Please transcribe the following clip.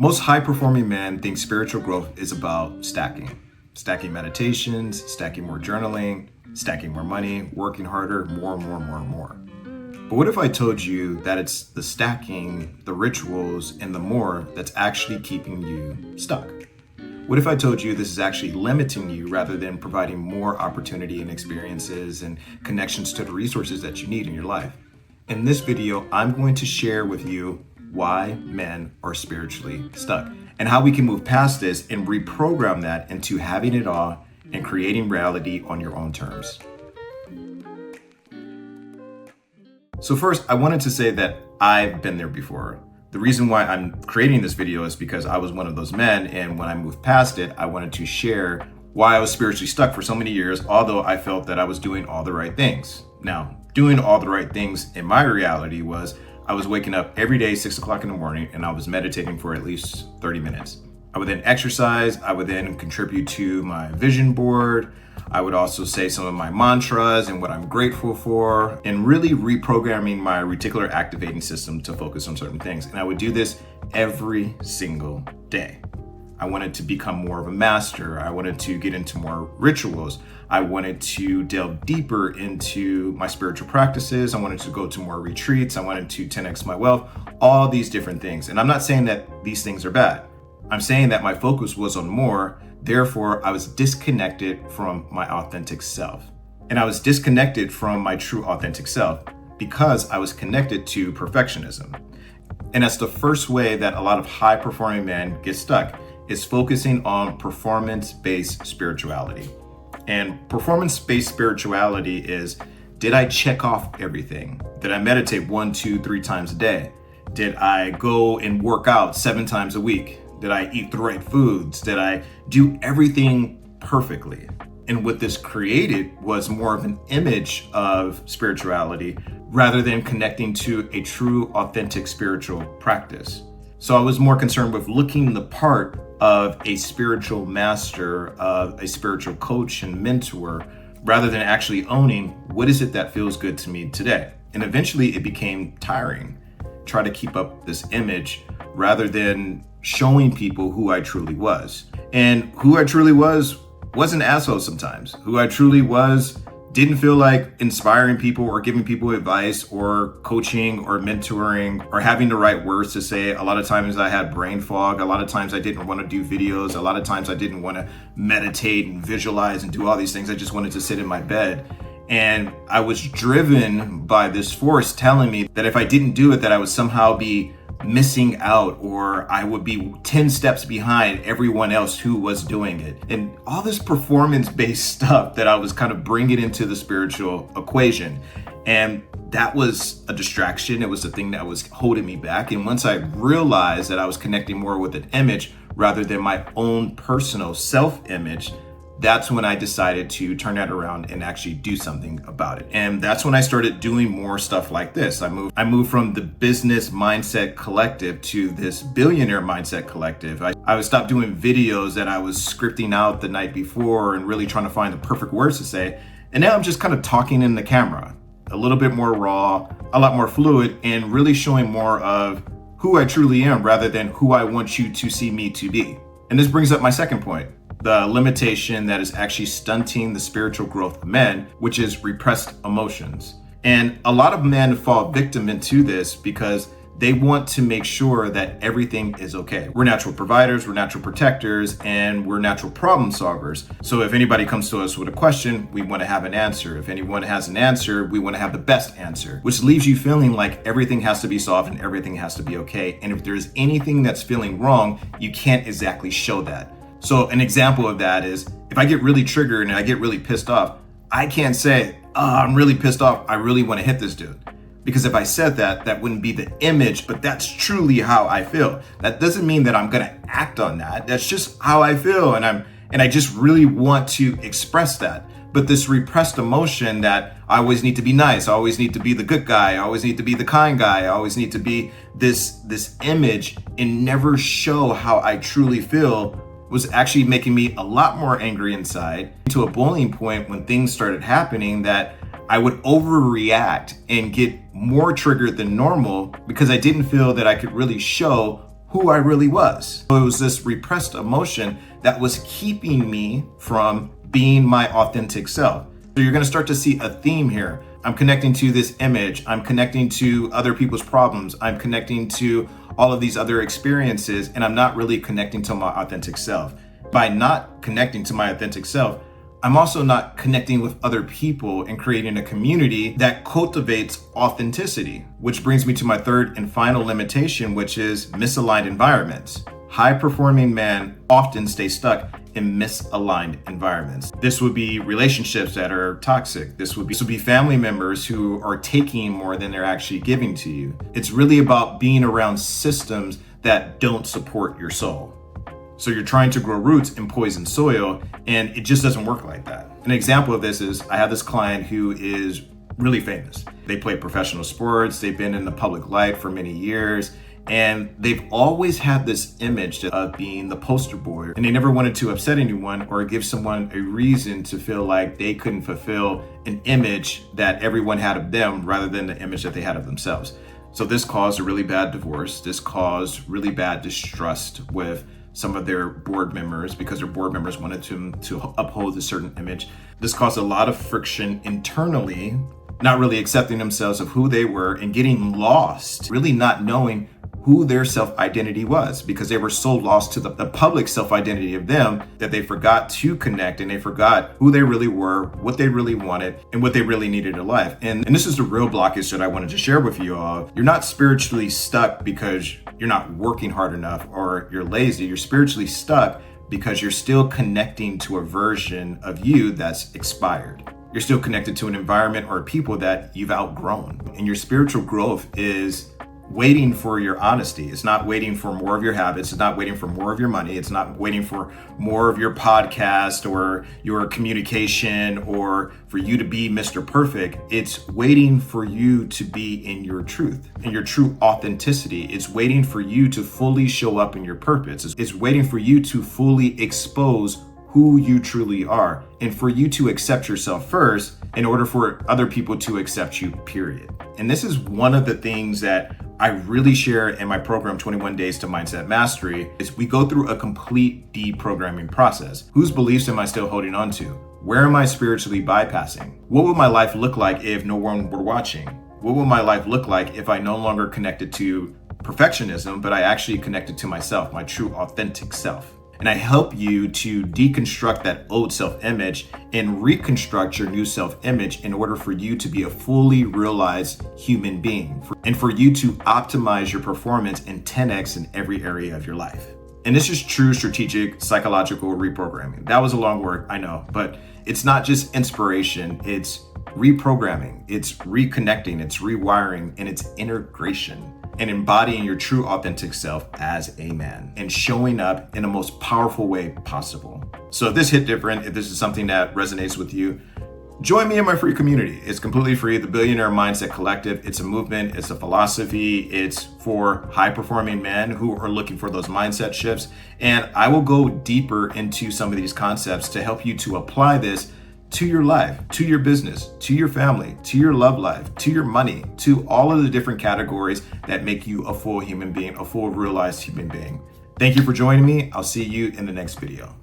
Most high-performing men think spiritual growth is about stacking. Stacking meditations, stacking more journaling, stacking more money, working harder, more. But what if I told you that it's the stacking, the rituals, and the more that's actually keeping you stuck? What if I told you this is actually limiting you rather than providing more opportunity and experiences and connections to the resources that you need in your life? In this video, I'm going to share with you why men are spiritually stuck and how we can move past this and reprogram that into having it all and creating reality on your own terms. So first, I wanted to say that I've been there before. The reason why I'm creating this video is because I was one of those men, and when I moved past it, I wanted to share why I was spiritually stuck for so many years, although I felt that I was doing all the right things. Now, doing all the right things in my reality was I was waking up every day, 6 o'clock in the morning, and I was meditating for at least 30 minutes. I would then exercise. I would then contribute to my vision board. I would also say some of my mantras and what I'm grateful for, and really reprogramming my reticular activating system to focus on certain things. And I would do this every single day. I wanted to become more of a master. I wanted to get into more rituals. I wanted to delve deeper into my spiritual practices. I wanted to go to more retreats. I wanted to 10x my wealth, all these different things. And I'm not saying that these things are bad. I'm saying that my focus was on more. Therefore, I was disconnected from my authentic self. And I was disconnected from my true authentic self because I was connected to perfectionism. And that's the first way that a lot of high-performing men get stuck, is focusing on performance-based spirituality. And performance-based spirituality is, did I check off everything? Did I meditate 1, 2, 3 times a day? Did I go and work out 7 times a week? Did I eat the right foods? Did I do everything perfectly? And what this created was more of an image of spirituality rather than connecting to a true, authentic spiritual practice. So I was more concerned with looking the part of a spiritual master, of a spiritual coach and mentor, rather than actually owning what is it that feels good to me today. And eventually it became tiring. Try to keep up this image rather than showing people who I truly was. And who I truly was an asshole sometimes. Who I truly was didn't feel like inspiring people or giving people advice or coaching or mentoring or having the right words to say. A lot of times I had brain fog. A lot of times I didn't want to do videos. A lot of times I didn't want to meditate and visualize and do all these things. I just wanted to sit in my bed. And I was driven by this force telling me that if I didn't do it, that I would somehow be missing out, or I would be 10 steps behind everyone else who was doing it. And all this performance-based stuff that I was kind of bringing into the spiritual equation. And that was a distraction. It was the thing that was holding me back. And once I realized that I was connecting more with an image rather than my own personal self-image, that's when I decided to turn that around and actually do something about it. And that's when I started doing more stuff like this. I moved from the business mindset collective to this billionaire mindset collective. I would stop doing videos that I was scripting out the night before and really trying to find the perfect words to say. And now I'm just kind of talking in the camera, a little bit more raw, a lot more fluid, and really showing more of who I truly am rather than who I want you to see me to be. And this brings up my second point. The limitation that is actually stunting the spiritual growth of men, which is repressed emotions. And a lot of men fall victim into this because they want to make sure that everything is okay. We're natural providers, we're natural protectors, and we're natural problem solvers. So if anybody comes to us with a question, we want to have an answer. If anyone has an answer, we want to have the best answer, which leaves you feeling like everything has to be solved and everything has to be okay. And if there's anything that's feeling wrong, you can't exactly show that. So an example of that is if I get really triggered and I get really pissed off, I can't say, I'm really pissed off, I really want to hit this dude. Because if I said that, that wouldn't be the image, but that's truly how I feel. That doesn't mean that I'm gonna act on that. That's just how I feel, and I just really want to express that. But this repressed emotion that I always need to be nice, I always need to be the good guy, I always need to be the kind guy, I always need to be this image and never show how I truly feel was actually making me a lot more angry inside, to a boiling point when things started happening that I would overreact and get more triggered than normal because I didn't feel that I could really show who I really was. So it was this repressed emotion that was keeping me from being my authentic self. So you're gonna start to see a theme here. I'm connecting to this image. I'm connecting to other people's problems. I'm connecting to all of these other experiences, and I'm not really connecting to my authentic self. By not connecting to my authentic self, I'm also not connecting with other people and creating a community that cultivates authenticity, which brings me to my third and final limitation, which is misaligned environments. High-performing men often stay stuck in misaligned environments. This would be relationships that are toxic. This would be family members who are taking more than they're actually giving to you. It's really about being around systems that don't support your soul. So you're trying to grow roots in poison soil, and it just doesn't work like that. An example of this is I have this client who is really famous. They play professional sports, they've been in the public light for many years, and they've always had this image of being the poster boy, and they never wanted to upset anyone or give someone a reason to feel like they couldn't fulfill an image that everyone had of them rather than the image that they had of themselves. So this caused a really bad divorce. This caused really bad distrust with some of their board members because their board members wanted to uphold a certain image. This caused a lot of friction internally, not really accepting themselves of who they were and getting lost, really not knowing who their self-identity was because they were so lost to the public self-identity of them that they forgot to connect and they forgot who they really were, what they really wanted, and what they really needed in life. And this is the real blockage that I wanted to share with you all. You're not spiritually stuck because you're not working hard enough or you're lazy. You're spiritually stuck because you're still connecting to a version of you that's expired. You're still connected to an environment or people that you've outgrown. And your spiritual growth is waiting for your honesty. It's not waiting for more of your habits. It's not waiting for more of your money. It's not waiting for more of your podcast or your communication or for you to be Mr. Perfect. It's waiting for you to be in your truth, in your true authenticity. It's waiting for you to fully show up in your purpose. It's waiting for you to fully expose who you truly are and for you to accept yourself first in order for other people to accept you, period. And this is one of the things that I really share in my program, 21 Days to Mindset Mastery, is we go through a complete deprogramming process. Whose beliefs am I still holding on to? Where am I spiritually bypassing? What would my life look like if no one were watching? What would my life look like if I no longer connected to perfectionism, but I actually connected to myself, my true authentic self? And I help you to deconstruct that old self-image and reconstruct your new self-image in order for you to be a fully realized human being and for you to optimize your performance in 10x in every area of your life. And this is true strategic psychological reprogramming. That was a long word, I know, but it's not just inspiration, it's reprogramming, it's reconnecting, it's rewiring, and it's integration. And embodying your true authentic self as a man and showing up in the most powerful way possible. So if this hit different, if this is something that resonates with you, join me in my free community. It's completely free, the Billionaire Mindset Collective. It's a movement, it's a philosophy, it's for high-performing men who are looking for those mindset shifts. And I will go deeper into some of these concepts to help you to apply this to your life, to your business, to your family, to your love life, to your money, to all of the different categories that make you a full human being, a full realized human being. Thank you for joining me. I'll see you in the next video.